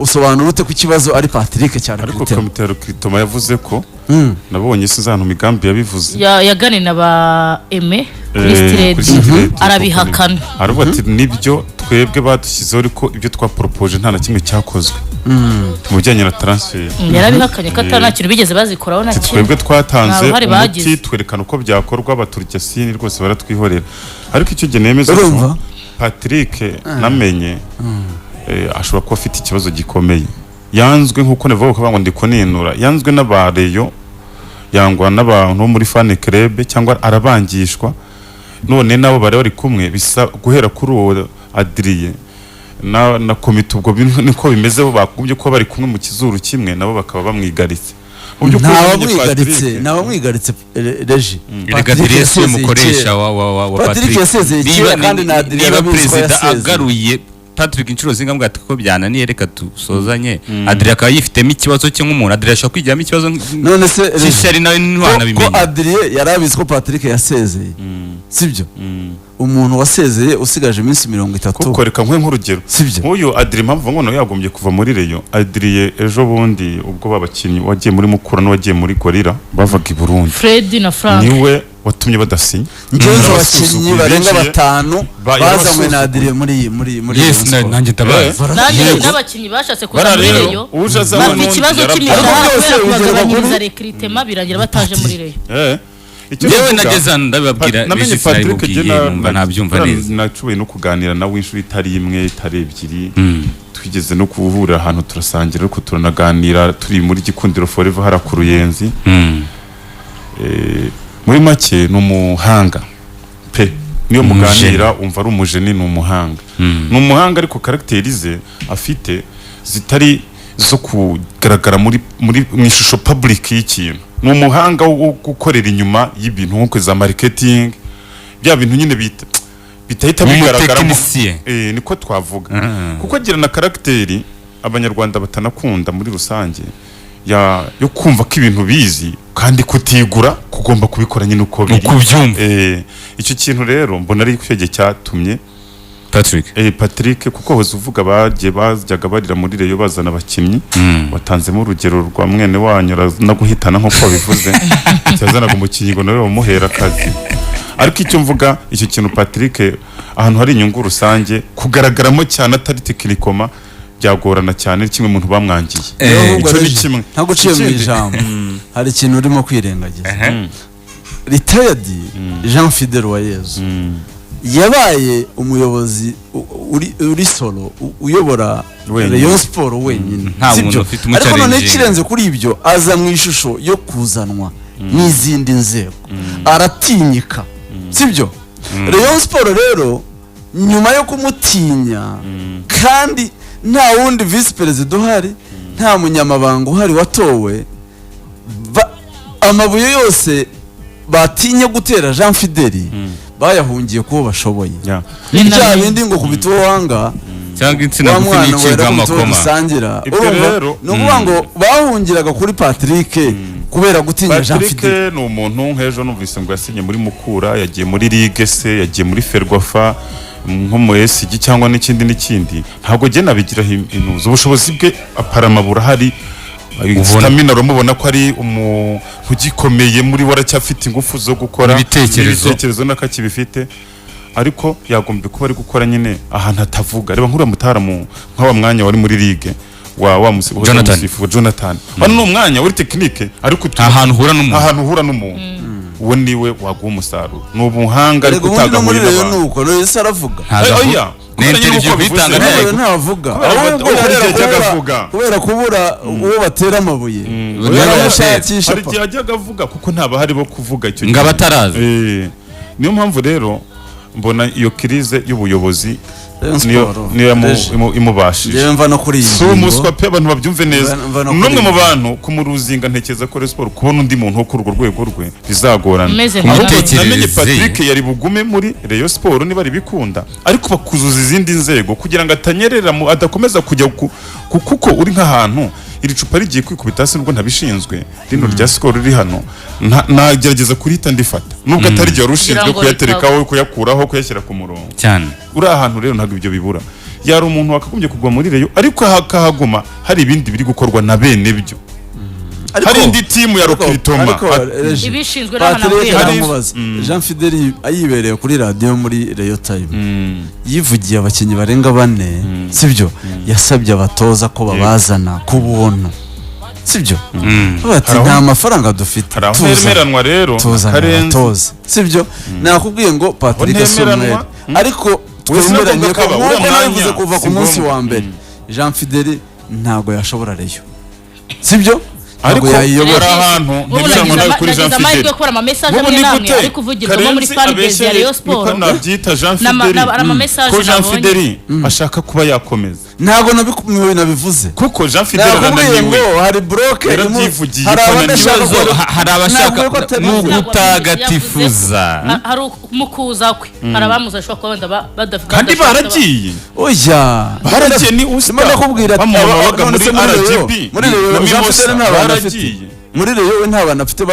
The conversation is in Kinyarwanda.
usobanura ute ku kibazo ari Patrick cyane ariko komite ya Rukritoma yavuze ko nabonye sinzantu migambi yabivuze yagane na ba Aime Christred arabihakana aravuga ati nibyo twebwe badushyizeho ariko ibyo twapropose nta na kimwe cyakozwe mu bijyanye na transfer yarabihakanye ko atana kintu bigeze bazikoraho na twebwe twatanze umuti twerekana uko byakorwa abaturya sini rwose baratwihorera ariko icyo gihe nemeza ko Patrick namenye ashobora kuba afite ikibazo gikomeye yanzwe nkuko nevuga ko ndi kuninura yanzwe n'abareyo yangwa n'abantu muri fan club cyangwa arabangishwa none nabo bari kumwe bisa guhera kuri uwo Adrien na komite ubwo niko bimeze bo bakubye ko bari kumwe mu kizuru kimwe nabo bakaba bamwigaritse nabo mwigaritse Regi Adrien se mukoresha wa Patrick yasezeye kandi na Adrien perezida agaruye Patrick inshuro zingambwa ati ko byananiye reka tusozanye Adrien akaba yifitemo ikibazo cyo nk'umuntu Adrien ashaka kwigiramo ikibazo none se Shishari nawe ntwana bimenye ko Adrien yarabizi ko Patrick yasezeye sibyo umuntu wasezeye usigaje iminsi 30 kuko reka nk'urugero nk'uyu Adrien mpamvu ngo no yagombye kuva muri Reyo Adrien ejo bundi ubwo babakinnyi wagiye muri Mukura no wagiye muri Gorilla bavaga i Burundi Fred na Frank niwe watumye badasinya ngezo abakinnyi barenga 5 bazanywe na Adrien muri yes nanjye tabaye n'abakinnyi bashatse kuza muri Reyo bafite ikibazo cy'imishahara recruitment biragira bataje muri Reyo yewe nageza ndababwira namenye Patrick numva nabyumva neza nacubaye no kuganira nawe inshuro itari imwe itari ebyiri twigeze no kuhura ahantu turasangira ariko turanaganira turi muri Gikundiro Forever hara ku Ruyenzi muri make n'umuhanga pe niyo muganira umva ari umujeni n'umuhanga n'umuhanga ariko karakterize afite zitari zo kugaragara muri mwishusho public y'ikintu n'umuhanga wo gukorera inyuma y'ibintu nko za marketing bya bintu nyine bitahita bigaragara niko twavuga kuko agira na karakteri abanyarwanda batanakunda muri rusange yo kumva ko ibintu bizi kandi kutigura kugomba kubikora nyine uko biri icyo kintu rero mbona ari cyo cyatumye Patrick kuko hoze uvuga bajyaga barira muri Reyo bazana abakinnyi watanzemo urugero rwa mwene wanyu no guhitana nkuko bivuze cyazanaga umukinnyi ngo nawe bamuhera akazi ariko icyo mvuga icyo kintu Patrick ahantu hari inyungu rusange kugaragaramo cyane atari tekinikoma byagorana cyane kimwe umuntu bamwangiye icyo ni kimwe ntago ciye mu ijambo hari ikintu urimo kwirengagiza retired Jean Fidel Wayezu yabaye umuyobozi uri solo uyobora Rayon Sport wenyine sibyo ariko none kirenze kuri ibyo aza mu ishusho yo kuzanwa n'izindi nzego aratinyika sibyo Rayon Sport rero nyuma yo kumutinya kandi nta wundi vice president uhari nta munyamabanga uhari watowe amabuye yose batinye gutera Jean Fidel bayahungiye kubo bashoboye n'icya bindi ngo kubito wanga cyangwa insina gufi n'icibwa amakoma sangira urumva ngo bahungiraga kuri Patrick kubera gutinya Jean Fidel Patrick ni umuntu nk'ejo numvise ngo yasinye muri Mukura yagiye muri Ligue se yagiye muri Ferwafa nko mu SG cyangwa n'ikindi ntabwo je nabigiraho inuzo ubushobozi bwe aparamabura hari stamina romubona ko ari umuntu ugikomeye muri waracyafite ingufu zo gukora ibitekerezo nakakibifite ariko yagombye kuba ari gukora nyine ahantu atavuga reba nkura mutara mu nk'awa mwanya wari muri Ligue wa musifu Jonathan bano no mwanya uri technique ariko ahantu hura n'umuntu uwo niwe waguha umusaruro n'ubuhanga ariko utagahurira n'abantu nuko rero saravuga oya n'interview bitanga ntavuga kubera kubura uwo batera amabuye hari igihe ajyaga avuga kuko ntaba hari bo kuvuga icyo ngo abatarazi niyo mpamvu rero mbona iyo crise y'ubuyobozi niyo imubashije mva no kuri iyi so umuswa pe abantu babyumve neza numwe mu bantu kumuruzinga ntekeza ko Sport kubona undi muntu wo kuri urwo rwego rwe bizagorana namenye Patrick yari bugume muri Rayon Sport niba ari bikunda ariko bakuzuza izindi nzego kugira ngo atanyerera adakomeza kujya kuko uri nk'ahantu iri cupa rigiye kwikubita hasi nubwo ntabishinzwe rino rya Skol riri hano nagerageza kurita ndifata nubwo atari gihe rushinzwe kuyaterekaho kuyakuraho kuyashyira ku murongo cyane uri ahantu rero ntabwo ibyo bibura yari umuntu wakagombye kugwa muri Rayon ariko hakahaguma hari ibindi biri gukorwa na bene byo hari indi timu ya Rokitoma ibishinzwe n'amubaza Jean Fidel ayibereye kuri radio muri Rayon Time yivugiye abakinnyi barenga 4 sibyo yasabye abatoza ko babazana ku buntu sibyo bati nta mafaranga dufite tuzemeranwa rero karenze sibyo nakubwiye ngo Patrick Sommer ariko twemeranye ko navuze kuva ku munsi wa mbere Jean Fidel ntago yashobora Rayon sibyo ariko yayobora ahantu ntibirango nawe kuri Jean Fidel ko ama message amwe namwe ari kuvugirwa muri fan base ya Rayon Sport niko nabyita Jean Fidel ko Jean Fidel ashaka kuba yakomeza ntago nabivuze kuko Jean Fidel ananiwe hari block hari abashaka n'ugutagatifuza hari umukuza kwe hari abamuza ashobora kuba badafite kandi baragiye oya baragiye ni usita nakubwira bamubaga muri RGB muri Rayon Jean Fidel nta bana afite muri Rayon nta bana afite